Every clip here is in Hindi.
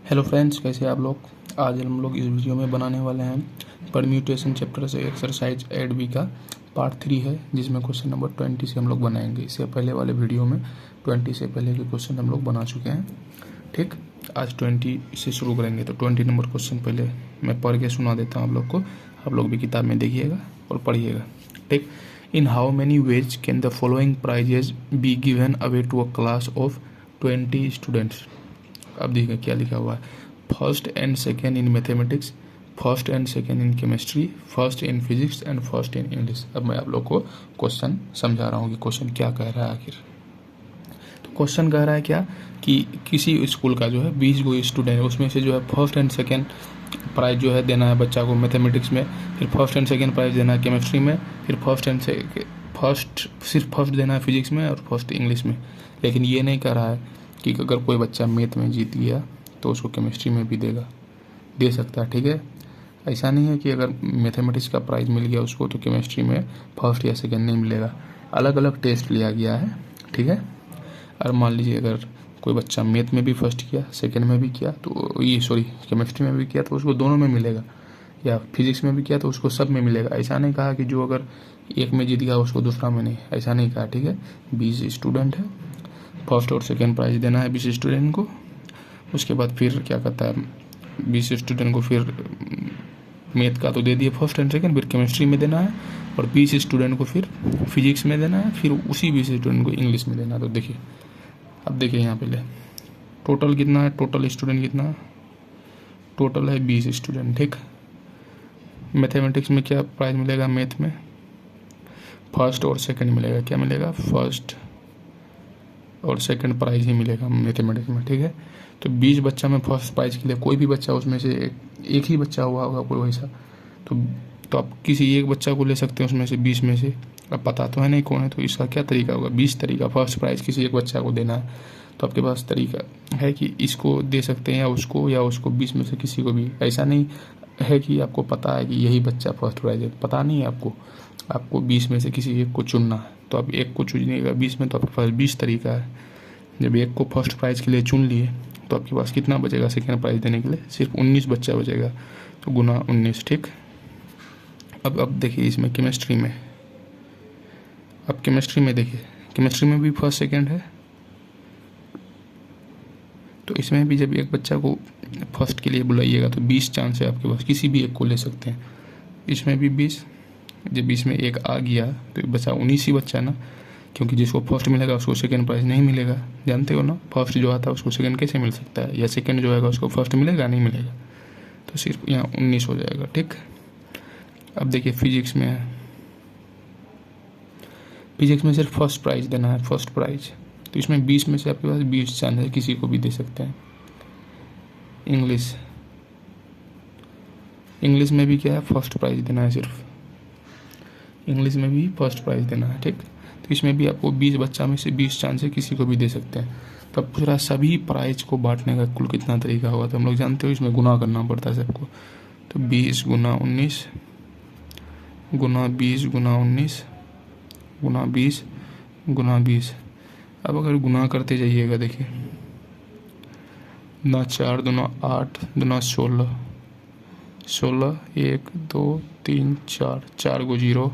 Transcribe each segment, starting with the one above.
हेलो फ्रेंड्स, कैसे आप लोग। आज हम लोग इस वीडियो में बनाने वाले हैं परम्यूटेशन चैप्टर से एक्सरसाइज 8B का पार्ट 3 है, जिसमें क्वेश्चन नंबर 20 से हम लोग बनाएंगे। इससे पहले वाले वीडियो में 20 से पहले के क्वेश्चन हम लोग बना चुके हैं। ठीक, आज 20 से शुरू करेंगे। तो 20 नंबर क्वेश्चन पहले मैं पढ़ के सुना देता हूँ आप लोग को। आप लोग भी किताब में देखिएगा और पढ़िएगा। ठीक, in how many ways can the following prizes be given away to a class of 20 students. अब देखिए क्या लिखा हुआ है। First and second in mathematics, first and second in chemistry, first in physics and first in English. अब मैं आप लोग को क्वेश्चन समझा रहा हूँ कि क्वेश्चन क्या कह रहा है आखिर। तो क्वेश्चन कह रहा है क्या कि किसी स्कूल का जो है 20 गो स्टूडेंट है, उसमें से जो है फर्स्ट एंड सेकेंड प्राइज जो है देना है बच्चा को मैथमेटिक्स में, फिर फर्स्ट एंड सेकेंड प्राइज देना है केमिस्ट्री में, फिर सिर्फ फर्स्ट देना है फिजिक्स में और फर्स्ट इंग्लिश में। लेकिन ये नहीं कह रहा है कि अगर कोई बच्चा मैथ में जीत गया तो उसको केमिस्ट्री में भी दे सकता है। ठीक है, ऐसा नहीं है कि अगर मैथमेटिक्स का प्राइज़ मिल गया उसको तो केमिस्ट्री में फर्स्ट या सेकेंड नहीं मिलेगा। अलग अलग टेस्ट लिया गया है। ठीक है, और मान लीजिए अगर कोई बच्चा मैथ में भी फर्स्ट किया, सेकेंड में भी किया, तो केमिस्ट्री में भी किया तो उसको दोनों में मिलेगा, या फिजिक्स में भी किया तो उसको सब में मिलेगा। ऐसा नहीं कहा कि जो अगर एक में जीत गया उसको दूसरा में नहीं, ऐसा नहीं कहा। ठीक है, 20 स्टूडेंट है, फर्स्ट और सेकेंड प्राइज देना है 20 स्टूडेंट को। उसके बाद फिर क्या कहता है, 20 स्टूडेंट को फिर मैथ का तो दे दिए फर्स्ट एंड सेकेंड, फिर केमिस्ट्री में देना है, और 20 स्टूडेंट को फिर फिजिक्स में देना है, फिर उसी 20 स्टूडेंट को इंग्लिश में देना है। तो देखिए, अब देखिए यहाँ पहले टोटल कितना है, टोटल स्टूडेंट कितना है, टोटल है 20 स्टूडेंट। ठीक, मैथमेटिक्स में क्या प्राइज मिलेगा, मैथ में फर्स्ट और सेकेंड मिलेगा। क्या मिलेगा, फर्स्ट और सेकंड प्राइज ही मिलेगा मैथमेटिक्स में। ठीक है, तो 20 बच्चा में फर्स्ट प्राइज के लिए कोई भी बच्चा उसमें से एक ही बच्चा हुआ होगा कोई वैसा, तो आप किसी एक बच्चा को ले सकते हैं उसमें से 20 में से। अब पता तो है नहीं कौन है, तो इसका क्या तरीका होगा, 20 तरीका फर्स्ट प्राइज किसी एक बच्चा को देना है। तो आपके पास तरीका है कि इसको दे सकते हैं या उसको 20 में से किसी को भी। ऐसा नहीं है कि आपको पता है कि यही बच्चा फर्स्ट प्राइज है, पता नहीं है आपको 20 में से किसी एक को चुनना है। तो आप एक को चुनिएगा 20 में, तो आपके पास 20 तरीका है। जब एक को फर्स्ट प्राइज के लिए चुन लिए तो आपके पास कितना बचेगा सेकेंड प्राइज देने के लिए, सिर्फ 19 बच्चा बचेगा, तो गुना 19। ठीक, अब देखिए इसमें केमिस्ट्री में, अब केमिस्ट्री में देखिए, केमिस्ट्री में भी फर्स्ट सेकेंड है, तो इसमें भी जब एक बच्चा को फर्स्ट के लिए बुलाइएगा तो 20 चांस है आपके पास, किसी भी एक को ले सकते हैं। इसमें भी 20, जब इसमें एक आ गया तो बचा 19 ही बच्चा ना, क्योंकि जिसको फर्स्ट मिलेगा उसको सेकंड प्राइज नहीं मिलेगा। जानते हो ना, फर्स्ट जो आता है उसको सेकंड कैसे मिल सकता है, या सेकंड जो आएगा उसको फर्स्ट मिलेगा, नहीं मिलेगा। तो सिर्फ यहाँ 19 हो जाएगा। ठीक, अब देखिए फिजिक्स में है, फिजिक्स में सिर्फ फर्स्ट प्राइज देना है, फर्स्ट प्राइज। तो इसमें 20 में से आपके पास 20 चांस है, किसी को भी दे सकते हैं। इंग्लिश में भी क्या है, फर्स्ट प्राइज देना है, सिर्फ इंग्लिश में भी फर्स्ट प्राइज देना है। ठीक, तो इसमें भी आपको 20 बच्चा में से 20 चांस है, किसी को भी दे सकते हैं। तो अब पूरा सभी प्राइज को बांटने का कुल कितना तरीका होगा, तो हम लोग जानते हो इसमें गुना करना पड़ता है सबको। तो 20 गुना 19 गुना 20 गुना 19 गुना 20 गुना 20। अब अगर गुना करते जाइएगा, देखिए ना 4 दूना 8 दूना 16 16 1 2 3 4 गो 0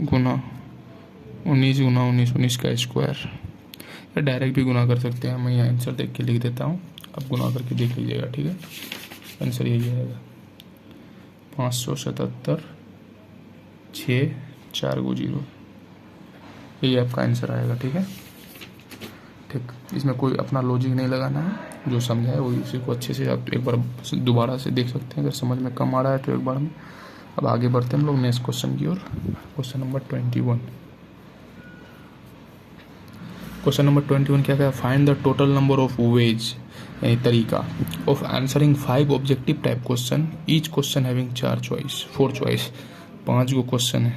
गुना 19 गुना 19 19 का स्क्वायर, या डायरेक्ट भी गुना कर सकते हैं। मैं यहाँ आंसर देख के लिख देता हूँ, अब गुना करके देख लीजिएगा। ठीक है, आंसर यही आएगा 577 6 4 गो 0, यही आपका आंसर आएगा। ठीक है, ठीक, इसमें कोई अपना लॉजिक नहीं लगाना है, जो समझा है वही उसी को अच्छे से आप एक बार दोबारा से देख सकते हैं। अगर समझ में कम आ रहा है तो एक बार में। अब आगे बढ़ते हैं हम लोग नेक्स्ट क्वेश्चन की ओर। Question number 21। क्वेश्चन नंबर 21 क्या कहा, find the total number of ways, यानी तरीका of answering 5 objective type question, each question having 4 choice. 5 go question है,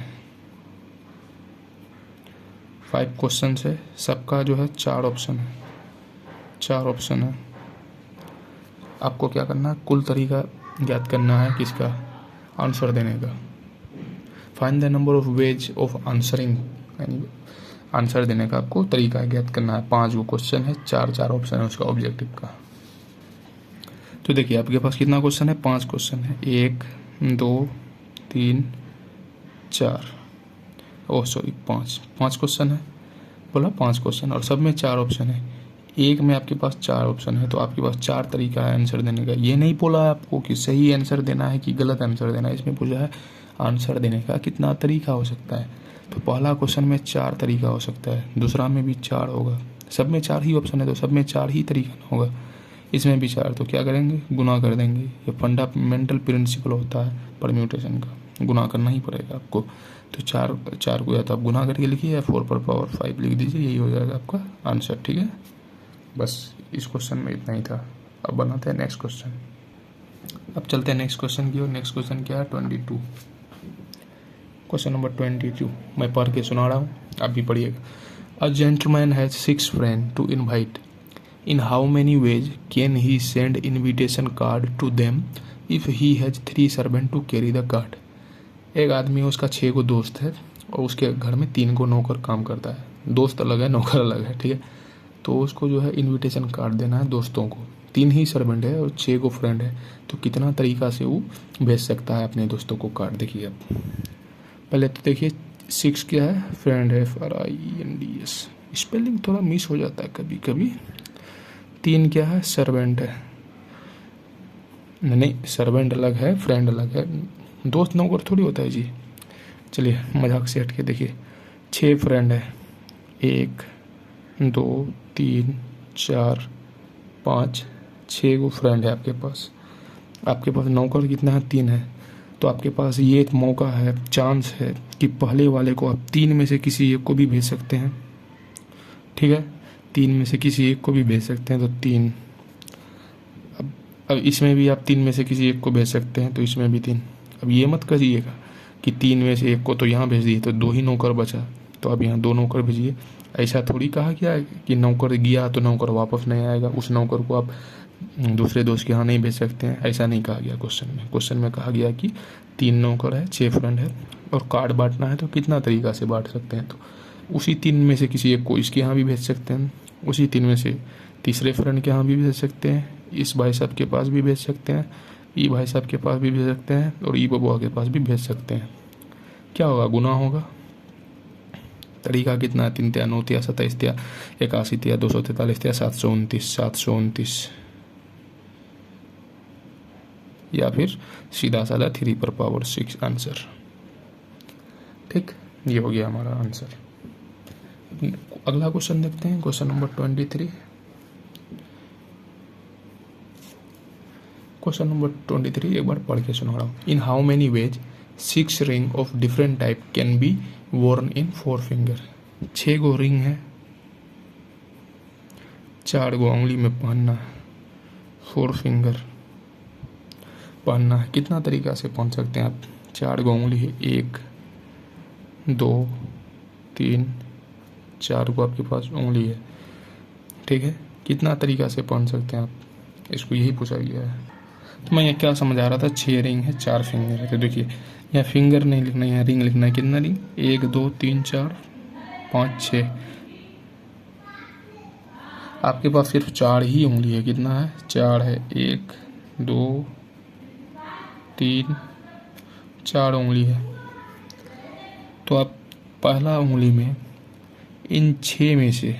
5 क्वेश्चन है, सबका जो है 4 ऑप्शन है। आपको क्या करना है, कुल तरीका ज्ञात करना है किसका, आंसर देने का। Find the number of ways of answering, यानी आंसर देने का आपको तरीका ज्ञात करना है। 5 गो क्वेश्चन है, 4 ऑप्शन है उसका ऑब्जेक्टिव का। तो देखिए आपके पास कितना क्वेश्चन है, 5 क्वेश्चन है, 1 2 3 4, ओह सॉरी 5 क्वेश्चन है, बोला 5 क्वेश्चन, और सब में 4 ऑप्शन है। एक में आपके पास 4 ऑप्शन है, तो आपके पास 4 तरीका है आंसर देने का। ये नहीं बोला है आपको कि सही आंसर देना है कि गलत आंसर देना है, इसमें पूछा है आंसर देने का कितना तरीका हो सकता है। तो पहला क्वेश्चन में 4 तरीका हो सकता है, दूसरा में भी 4 होगा, सब में 4 ही ऑप्शन है तो सब में 4 ही तरीका होगा। इसमें भी 4, तो क्या करेंगे, गुना कर देंगे। ये फंडामेंटल प्रिंसिपल होता है परम्यूटेशन का, गुना करना ही पड़ेगा आपको। तो 4 को या तो आप गुना करके लिखिए या 4 पर पावर 5 लिख दीजिए, यही हो जाएगा आपका आंसर। ठीक है, बस इस क्वेश्चन में इतना ही था। अब बनाते हैं नेक्स्ट क्वेश्चन। अब चलते हैं नेक्स्ट क्वेश्चन की ओर। नेक्स्ट क्वेश्चन क्या है, 22। क्वेश्चन नंबर 22 मैं पढ़ के सुना रहा हूँ, आप भी पढ़िएगा। A gentleman has 6 friend to invite, in how many ways can he send invitation card to them if he has 3 servant to carry the card. एक आदमी, उसका 6 गो दोस्त है और उसके घर में 3 गो नौकर काम करता है। दोस्त अलग है, नौकर अलग है, ठीक है। तो उसको जो है इनविटेशन कार्ड देना है दोस्तों को, 3 ही सर्वेंट है और 6 गो फ्रेंड है। तो कितना तरीका से वो भेज सकता है अपने दोस्तों को कार्ड, देखिए आप। पहले तो देखिए 6 क्या है, फ्रेंड है, FRIENDS, स्पेलिंग थोड़ा मिस हो जाता है कभी कभी। 3 क्या है, सर्वेंट है, नहीं सर्वेंट अलग है, फ्रेंड अलग है, दोस्त नौकर थोड़ी होता है जी। चलिए मजाक से हट के देखिए, 6 फ्रेंड है, 1 2 3 4 5 6 गो फ्रेंड है आपके पास। आपके पास नौकर कितना है, 3 है। तो आपके पास ये एक मौका है, चांस है कि पहले वाले को आप 3 में से किसी एक को भी भेज सकते हैं, ठीक है। 3 में से किसी एक को भी भेज सकते हैं, तो 3। अब इसमें भी आप 3 में से किसी एक को भेज सकते हैं, तो इसमें भी 3। अब ये मत करिएगा कि 3 में से एक को तो यहाँ भेज दिए तो 2 ही नौकर बचा, तो अब यहाँ 2 नौकर भेजिए। ऐसा थोड़ी कहा गया है कि नौकर गया तो नौकर वापस नहीं आएगा, उस नौकर को आप दूसरे दोस्त के यहाँ नहीं भेज सकते हैं, ऐसा नहीं कहा गया क्वेश्चन में। क्वेश्चन में कहा गया कि 3 नौकर है, 6 फ्रेंड है और कार्ड बांटना है, तो कितना तरीका से बांट सकते हैं। तो उसी 3 में से किसी एक को इसके यहाँ भी भेज सकते हैं, उसी 3 में से तीसरे फ्रेंड के यहाँ भी भेज सकते हैं, इस भाई साहब के पास भी भेज सकते हैं, ई भाई साहब के पास भी भेज सकते हैं और ई बबुआ के पास भी भेज सकते हैं। क्या होगा, गुना होगा। तरीका कितना है, 3 तिया 9 तिया 27 तिया 81 तिया 243 तिया 729 या फिर सीधा साधा 3 पर पावर 6 आंसर। ठीक, ये हो गया हमारा आंसर। अगला क्वेश्चन देखते हैं, क्वेश्चन नंबर 23। क्वेश्चन नंबर 23 एक बार पढ़ के सुना रहा हूँ। इन how many veg 6 ring of different type can be worn in 4 finger. 6 go ring है, 4 गो उंगली में पहनना है, 4 फिंगर पहनना है। कितना तरीका से पहन सकते हैं आप। 4 गो उंगली है, 1 2 3 4 गो आपके पास उंगली है, ठीक है। कितना तरीका से पहन सकते हैं आप, इसको यही पूछा गया है। तो मैं ये क्या समझा रहा था, 6 रिंग है, 4 फिंगर है। तो देखिए यहाँ फिंगर नहीं लिखना है, यहाँ रिंग लिखना है। कितना रिंग, 1 2 3 4 5 6। आपके पास सिर्फ 4 ही उंगली है, कितना है, 4 है, 1 2 3 4 उंगली है। तो आप पहला उंगली में इन 6 में से,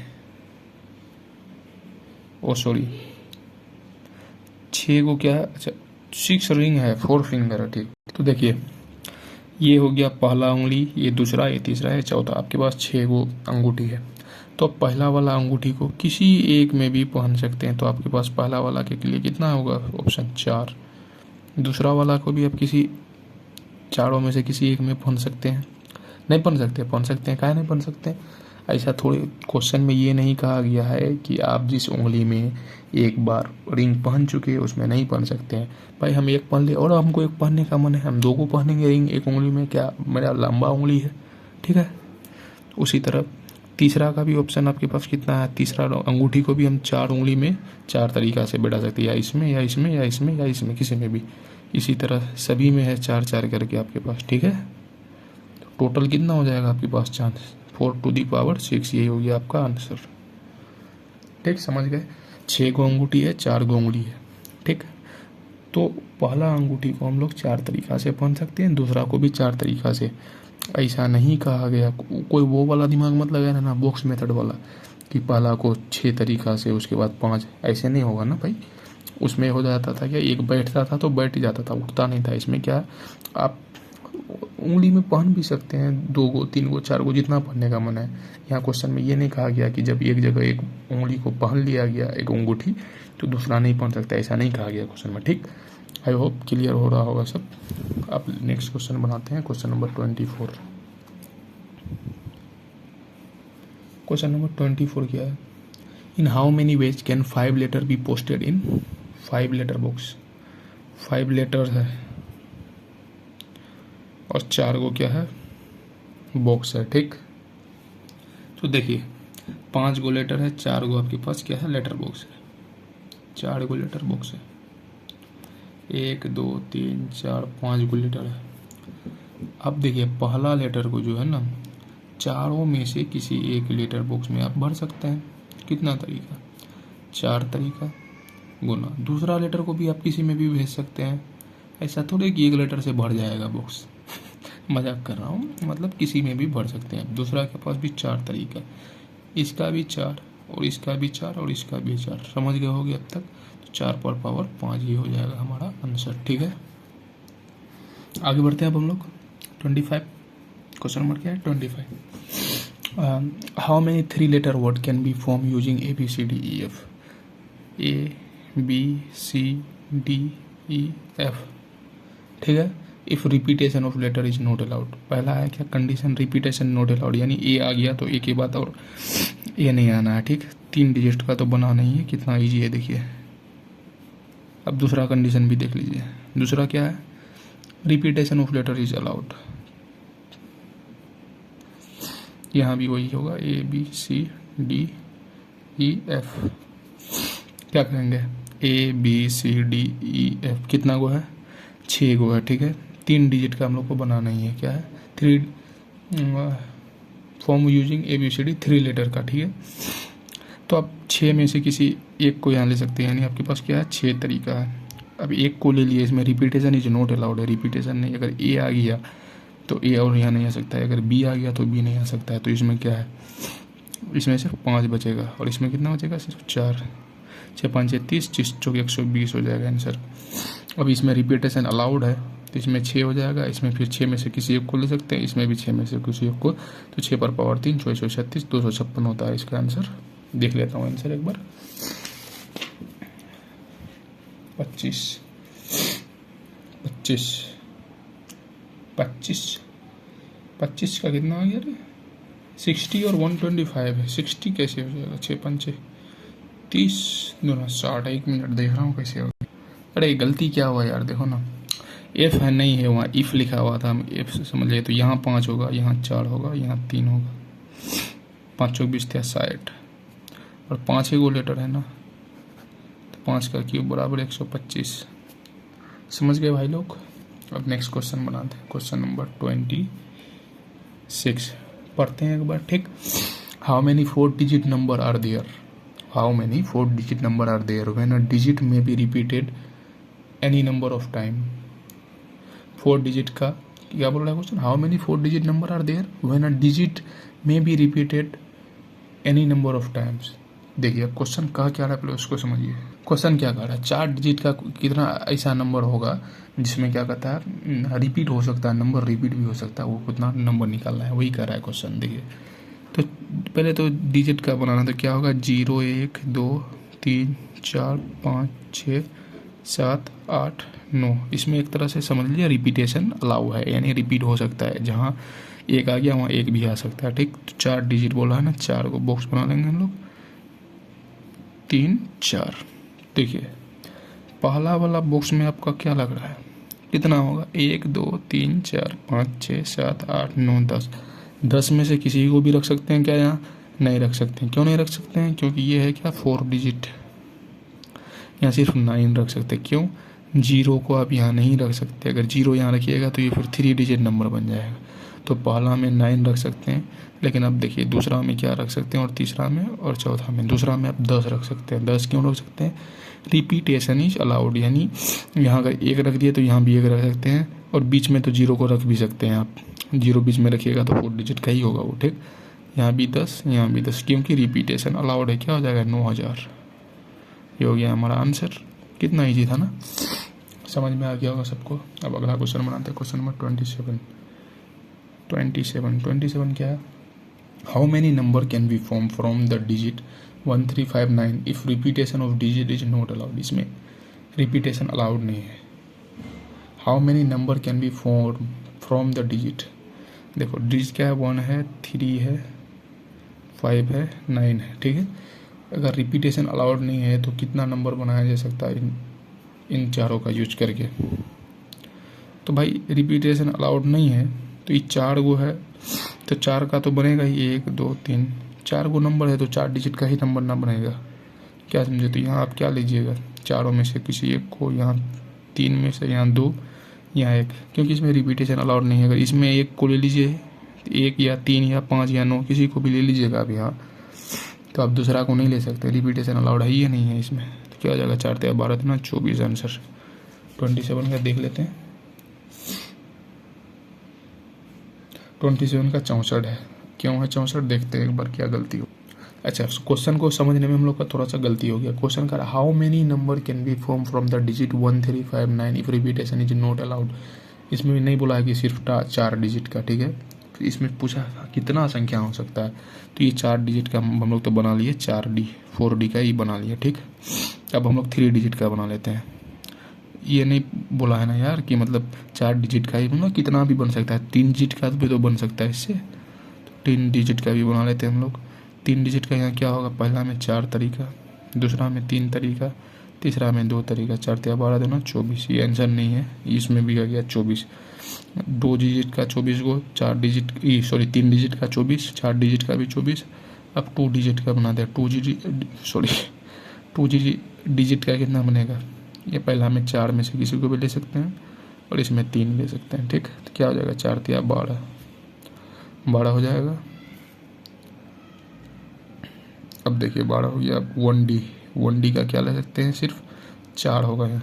6 को क्या है, अच्छा 6 रिंग है, 4 फिंगर है, ठीक। तो देखिए ये हो गया पहला उंगली, ये दूसरा, ये तीसरा, ये चौथा। आपके पास 6 गो अंगूठी है, तो पहला वाला अंगूठी को किसी एक में भी पहन सकते हैं। तो आपके पास पहला वाला के लिए कितना होगा, ऑप्शन 4। दूसरा वाला को भी आप किसी 4 में से किसी एक में पहन सकते हैं। नहीं पहन सकते, पहन सकते हैं, काहे नहीं पहन सकते। ऐसा थोड़ी, क्वेश्चन में ये नहीं कहा गया है कि आप जिस उंगली में एक बार रिंग पहन चुके हैं उसमें नहीं पहन सकते हैं। भाई हम एक पहन ले और हमको एक पहनने का मन है, हम 2 को पहनेंगे रिंग एक उंगली में, क्या मेरा लंबा उंगली है, ठीक है। उसी तरह तीसरा का भी ऑप्शन आपके पास कितना है, तीसरा अंगूठी को भी हम 4 उंगली में 4 तरीका से बैठा सकते हैं, या इसमें या इसमें या इसमें या इसमें, किसी में भी। इसी तरह सभी में है 4 4 करके आपके पास, ठीक है। टोटल कितना हो जाएगा आपके पास चांस, 4⁻6, यही हो गया आपका आंसर। ठीक, समझ गए। 6 को अंगूठी है, 4 को उंगली है। ठीक, तो पहला अंगूठी को हम लोग 4 तरीक़ा से पहन सकते हैं, दूसरा को भी 4 तरीक़ा से। ऐसा नहीं कहा गया, कोई वो वाला दिमाग मत लगाना ना, बॉक्स मेथड वाला, कि पहला को 6 तरीक़ा से उसके बाद 5, ऐसे नहीं होगा ना भाई। उसमें हो जाता था क्या, एक बैठता था तो बैठ ही जाता था, उठता नहीं था। इसमें क्या, आप उंगली में पहन भी सकते हैं, 2 को, 3 को, 4 को, जितना पहनने का मन है। यहाँ क्वेश्चन में ये नहीं कहा गया कि जब एक जगह एक उंगली को पहन लिया गया, एक अंगूठी, तो दूसरा नहीं पहन सकता, ऐसा नहीं कहा गया क्वेश्चन में। ठीक, आई होप क्लियर हो रहा होगा सब। अब नेक्स्ट क्वेश्चन बनाते हैं, क्वेश्चन नंबर 24। क्वेश्चन नंबर 24 क्या है, in how many ways can 5 letter be posted in 5 letter box. 5 letter है और 4 को क्या है, बॉक्स है। ठीक, तो देखिए 5 गो लेटर है, 4 गो आपके पास क्या है, लेटर बॉक्स है। 4 गो लेटर बॉक्स है, 1 2 3 4 5 गो लेटर है। अब देखिए पहला लेटर को जो है ना, चारों में से किसी एक लेटर बॉक्स में आप भर सकते हैं। कितना तरीका, 4 तरीका गुना। दूसरा लेटर को भी आप किसी में भी भेज सकते हैं, ऐसा थोड़े कि एक लेटर से भर जाएगा बॉक्स। मजाक कर रहा हूँ, मतलब किसी में भी भर सकते हैं। दूसरा के पास भी 4 तरीका, इसका भी 4 और इसका भी 4 और इसका भी 4। समझ गए होगे अब तक। 4 पर पावर 5 ही हो जाएगा हमारा आंसर। ठीक है, आगे बढ़ते हैं अब हम लोग 25। क्वेश्चन नंबर क्या है, 25। How many 3 letter word can be form using ABCDEF। ABCDEF। ठीक है, if repetition of letter is not allowed. पहला है क्या, कंडीशन रिपीटेशन नॉट अलाउड, यानी ए आ गया तो ए के बाद और ए नहीं आना है। ठीक, 3 डिजिट का तो बना नहीं है, कितना ईजी है देखिए। अब दूसरा कंडीशन भी देख लीजिए। दूसरा क्या है, repetition of letter is allowed. यहाँ भी वही होगा, ABCDEF। क्या करेंगे, ABCDEF कितना गो है, 6 गो है। ठीक है, 3 डिजिट का हम लोग को बनाना ही है। क्या है, 3 फॉर्म यूजिंग ABCD 3 लेटर का। ठीक है, तो आप 6 में से किसी एक को यहाँ ले सकते हैं, यानी आपके पास क्या है, 6 तरीका है। अब एक को ले लिए, इसमें रिपीटेशन इज नॉट अलाउड है, रिपीटेशन नहीं। अगर ए आ गया तो ए और यहाँ नहीं आ सकता है, अगर बी आ गया तो बी नहीं आ सकता है। तो इसमें क्या है, इसमें सिर्फ 5 बचेगा और इसमें कितना बचेगा, सिर्फ 4। 6 5 6 30, 30 चौके 120 हो जाएगा आंसर। अब इसमें रिपीटेशन अलाउड है तो इसमें 6 हो जाएगा। इसमें फिर 6 में से किसी एक को ले सकते हैं, इसमें भी 6 में से किसी एक को, तो 6 पर पावर 3, 6 36, 256 होता है इसका आंसर। देख लेता हूँ आंसर एक बार। 25 का कितना आ गया रे, 60 और 125 है। 60 कैसे हो जाएगा, 6 5 30 दोनों 60। 1 मिनट देख रहा हूँ कैसे होगा। अरे गलती क्या हुआ यार, देखो ना, एफ है नहीं है, वहाँ इफ़ लिखा हुआ था, हम एफ से समझ लिए। तो यहाँ 5 होगा, यहाँ 4 होगा, यहाँ 3 होगा। 5 चौक 20 थे 60 और 5 ही गो लेटर है ना, तो 5 का क्यूब बराबर 125। समझ गए भाई लोग। अब नेक्स्ट क्वेश्चन बनाते हैं, क्वेश्चन नंबर 26 पढ़ते हैं एक बार। ठीक, how many 4 digit number are there. How many 4 digit number are there when a digit may be repeated any number of time. 4 digit का क्या बोल रहा है question, how many 4 digit number are there when a digit may be repeated any number of times. देखिए क्वेश्चन कहा क्या रहा है, पहले उसको समझिए। क्वेश्चन क्या कह रहा है, 4 डिजिट का कितना ऐसा नंबर होगा जिसमें क्या कहता है, रिपीट हो सकता है, नंबर रिपीट भी हो सकता है, वो कितना नंबर निकालना है, वही कह रहा है क्वेश्चन। देखिए तो पहले तो डिजिट का बनाना, तो क्या होगा, 0 1 2 3 4 5 6 7 8 9। इसमें एक तरह से समझ लीजिए रिपीटेशन अलाउ है, यानी रिपीट हो सकता है, जहाँ एक आ गया वहाँ एक भी आ सकता है। ठीक, तो 4 डिजिट बोला है ना, 4 को बॉक्स बना लेंगे हम लोग, 3 4। देखिए पहला वाला बॉक्स में आपका क्या लग रहा है, कितना होगा, 1 2 3 4 5 6 7 8 9 10। 10 में से किसी को भी रख सकते हैं क्या, यहाँ नहीं रख सकते हैं। क्यों नहीं रख सकते हैं, क्योंकि ये है क्या, 4 डिजिट। यहाँ सिर्फ 9 रख सकते हैं। क्यों, 0 को आप यहाँ नहीं रख सकते। अगर 0 यहाँ रखिएगा तो ये फिर 3 डिजिट नंबर बन जाएगा। तो पहला में 9 रख सकते हैं, लेकिन अब देखिए दूसरा में क्या रख सकते हैं, और तीसरा में और चौथा में। दूसरा में आप 10 रख सकते हैं। 10 क्यों रख सकते हैं? रिपीटेशन इज अलाउड, यानी यहाँ अगर 1 रख दिए तो यहाँ भी 1 रख सकते हैं, और बीच में तो 0 को रख भी सकते हैं आप। 0 बीच में रखिएगा तो 4 डिजिट का ही होगा वो, ठीक। यहाँ भी 10, यहाँ भी 10, क्योंकि रिपीटेशन अलाउड है। क्या हो जाएगा? 9000। ये हो गया हमारा आंसर। कितना ईजी था ना, समझ में आ गया होगा सबको। अब अगला क्वेश्चन बनाते हैं, क्वेश्चन नंबर 27 क्या है? How many number can be form from the digit 1359 if repetition of digit is not allowed? इसमें रिपीटेशन अलाउड नहीं है। How many number can be form from the digit, देखो डिजिट क्या है, 1 है, 3 है, 5 है, 9 है, ठीक है। अगर रिपीटेशन अलाउड नहीं है तो कितना नंबर बनाया जा सकता है इन चारों का यूज करके? तो भाई रिपीटेशन अलाउड नहीं है तो ये 4 गो है, तो 4 का तो बनेगा ही, 1 2 3, 4 गो नंबर है तो 4 डिजिट का ही नंबर ना बनेगा। क्या समझे? तो यहाँ आप क्या लीजिएगा, चारों में से किसी एक को, यहाँ 3 में से यहाँ 2, यहाँ 1, क्योंकि इसमें रिपीटेशन अलाउड नहीं है। अगर इसमें 1 को ले लीजिए, 1 या 3 या 5 या 9 किसी को भी ले लीजिएगा आप यहाँ, तो आप दूसरा को नहीं ले सकते, रिपीटेशन अलाउड है ही नहीं है इसमें। तो क्या हो जाएगा? 4 3 12 ना 24 आंसर। 27 का देख लेते हैं। 27 का 64 है। क्यों है 64? देखते हैं एक बार क्या गलती हो। अच्छा, क्वेश्चन को समझने में हम लोग का थोड़ा सा गलती हो गया। क्वेश्चन का how many number can be form from the digit 1359 if repetition is not allowed? इसमें भी नहीं बोला है कि सिर्फ 4 डिजिट का, ठीक है। इसमें पूछा कितना संख्या हो सकता है, तो ये 4 डिजिट का हम लोग तो बना लिए, 4D 4D का ही बना लिया, ठीक। अब हम लोग 3 डिजिट का बना लेते हैं। ये नहीं बोला है ना यार कि मतलब 4 डिजिट का ही, मतलब कितना भी बन सकता है, 3 डिजिट का भी तो बन सकता है इससे, तो 3 डिजिट का भी बना लेते हैं हम लोग। 3 डिजिट का यहाँ क्या होगा, पहला में 4 तरीका, दूसरा में 3 तरीका, तीसरा में 2 तरीका, 4 3 12 2 24। ये आंसर नहीं है, इसमें भी आ गया 24। 2 डिजिट का 24 गो, 4 डिजिट 3 डिजिट का 24, 4 डिजिट का भी 24। अब 2 डिजिट का बनाते हैं, 2 डिजिट का कितना बनेगा? ये पहला में 4 में से किसी को भी ले सकते हैं और इसमें 3 ले सकते हैं, ठीक। तो क्या हो जाएगा? 4 3 12 हो जाएगा। अब देखिए 12 हो गया। 1D का क्या ले सकते हैं? सिर्फ 4 होगा यहाँ।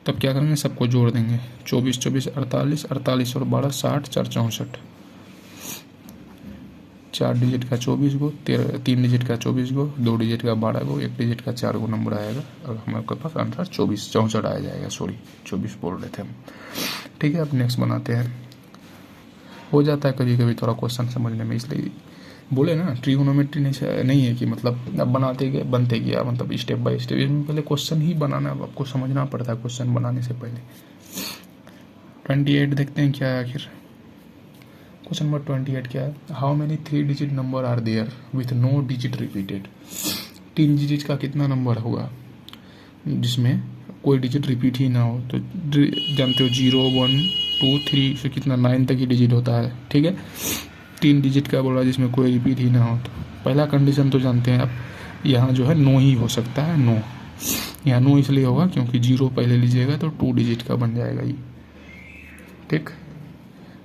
तब क्या करेंगे? सबको जोड़ देंगे, 24 24 48, 48 और 12 60, 4 64। 4 डिजिट का 24 गो, 3 डिजिट का 24 गो, 2 डिजिट का 12 गो, 1 डिजिट का 4 गो नंबर आएगा, और हमारे पास आंसर 24 64 आ जाएगा। सॉरी 24 बोल रहे थे हम, ठीक है। अब नेक्स्ट बनाते हैं। हो जाता है कभी कभी थोड़ा क्वेश्चन समझने में, इसलिए बोले ना ट्रिगोनोमेट्री नहीं है कि मतलब अब बनते गया, मतलब स्टेप बाय स्टेप। इसमें पहले क्वेश्चन ही बनाना, आपको समझना पड़ता है क्वेश्चन बनाने से पहले। 28 देखते हैं क्या है आखिर। क्वेश्चन नंबर 28 क्या है? How many 3 digit number are there with no digit repeated? 3 digit का कितना नंबर होगा जिसमें कोई डिजिट रिपीट ही ना हो? तो जानते हो 0 1 2 3 से कितना 9 तक ही डिजिट होता है, ठीक है। 3 डिजिट का बोल रहा है जिसमें कोई रिपीट ही ना हो। तो पहला कंडीशन तो जानते हैं आप, यहाँ जो है 9 ही हो सकता है। 9 यहाँ 9 इसलिए होगा क्योंकि 0 पहले लीजिएगा तो 2 डिजिट का बन जाएगा ये, ठीक।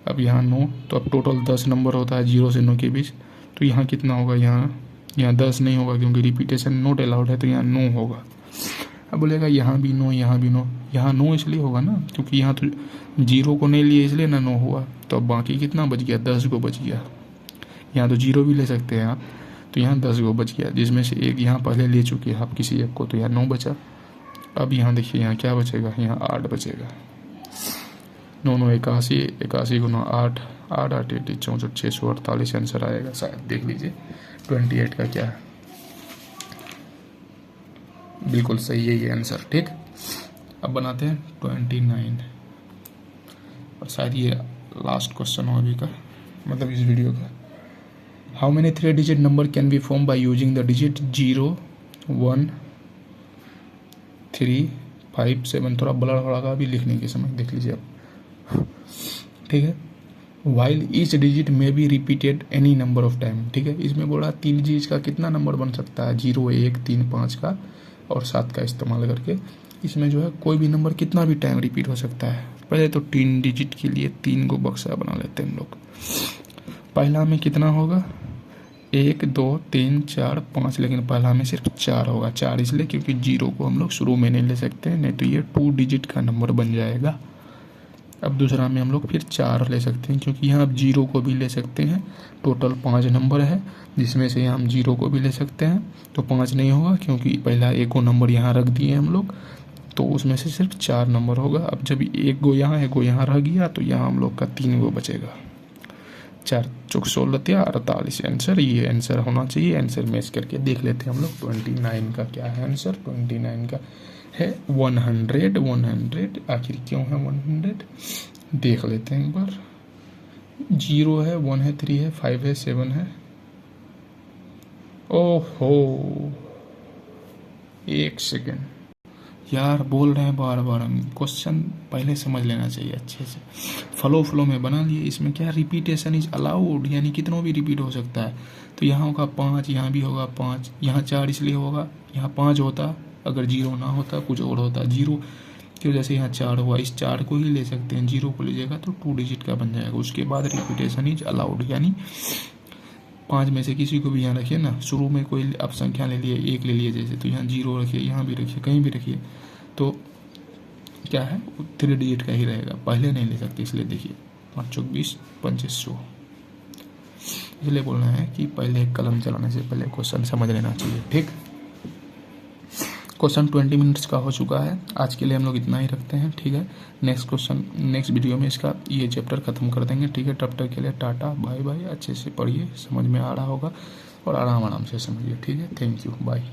अब यहाँ 9, तो अब टोटल 10 नंबर होता है 0 से 9 के बीच, तो यहाँ कितना होगा? यहाँ 10 नहीं होगा क्योंकि रिपीटेशन नॉट अलाउड है, तो यहाँ 9 होगा। अब बोलेगा यहाँ भी 9, यहाँ भी 9। यहाँ 9 इसलिए होगा ना क्योंकि यहाँ तो 0 को नहीं लिए इसलिए ना 9 हुआ। तो अब बाकी कितना बच गया? 10 को बच गया। यहाँ तो 0 भी ले सकते हैं आप, तो यहाँ 10 को बच गया, जिसमें से एक यहाँ पहले ले चुके हैं आप किसी एक को, तो यहाँ 9 बचा। अब यहाँ देखिए यहाँ क्या बचेगा? यहाँ 8 बचेगा। 9 9 81, 81 गुना 8, 8 8 8 64, 648 आंसर आएगा शायद। देख लीजिए 28 का क्या है, बिल्कुल सही है ये आंसर, ठीक। अब बनाते हैं 29, और शायद ये लास्ट क्वेश्चन हो अभी का, मतलब इस वीडियो का। How many 3 digit number can be form by using the digit 0 1 3 5 7? थोड़ा बड़ा का भी लिखने के समय देख लीजिए आप, ठीक है। While each digit may be repeated any number of time, ठीक है। इसमें बोला 3 डिजिट का कितना नंबर बन सकता है? 0 1 3 5 का और 7 का इस्तेमाल करके इसमें जो है कोई भी नंबर कितना भी टाइम रिपीट हो सकता है। पहले तो 3 डिजिट के लिए 3 को बक्सा बना लेते हैं हम लोग। पहला में कितना होगा 1 2 3 4 5, लेकिन पहला में सिर्फ 4 होगा। 4 इसलिए क्योंकि 0 को हम लोग शुरू में नहीं ले सकते हैं, नहीं तो ये 2 डिजिट का नंबर बन जाएगा। अब दूसरा में हम लोग फिर 4 ले सकते हैं, क्योंकि यहाँ आप 0 को भी ले सकते हैं। टोटल 5 नंबर है, जिसमें से हम 0 को भी ले सकते हैं, तो 5 नहीं होगा क्योंकि पहला 1 को नंबर यहाँ रख दिए हम लोग, तो उसमें से सिर्फ 4 नंबर होगा। अब जब 1 गो यहाँ 1 गो यहाँ रह गया तो यहाँ हम लोग का 3 गो बचेगा। 4 चौक 16 48 आंसर, ये आंसर होना चाहिए। आंसर मैच करके देख लेते हैं हम लोग 29 का क्या है आंसर। 29 का है 100। आखिर क्यों है 100 देख लेते हैं एक बार। 0 है, 1 है, 3 है, 5 है, 7 है। ओहो 1 सेकेंड यार, बोल रहे हैं बार बार, हम क्वेश्चन पहले समझ लेना चाहिए अच्छे से। फ्लो में बना लिए, इसमें क्या रिपीटेशन इज अलाउड, यानी कितनों भी रिपीट हो सकता है। तो यहाँ होगा 5, यहाँ भी होगा 5, यहाँ 4 इसलिए होगा, यहाँ 5 होता अगर 0 ना होता, कुछ और होता 0 की वजह से यहाँ 4 हुआ। इस 4 को ही ले सकते हैं, 0 को लीजिएगा तो 2 डिजिट का बन जाएगा। उसके बाद रिपीटेशन इज अलाउड, यानी 5 में से किसी को भी यहाँ रखिए ना, शुरू में कोई आप संख्या ले लिए, 1 ले लिए जैसे, तो यहाँ 0 रखिए, यहाँ भी रखिए, कहीं भी रखिए, तो क्या है 3 डिजिट का ही रहेगा, पहले नहीं ले सकते। इसलिए देखिए 5 चौक 20 5 100, इसलिए बोलना है कि पहले कलम चलाने से पहले क्वेश्चन समझ लेना चाहिए। ठीक, क्वेश्चन 20 मिनट्स का हो चुका है। आज के लिए हम लोग इतना ही रखते हैं, ठीक है। नेक्स्ट वीडियो में इसका ये चैप्टर खत्म कर देंगे, ठीक है। तब तक के लिए टाटा बाय बाय। अच्छे से पढ़िए, समझ में आ रहा होगा और आराम से समझिए, ठीक है। Thank you, bye.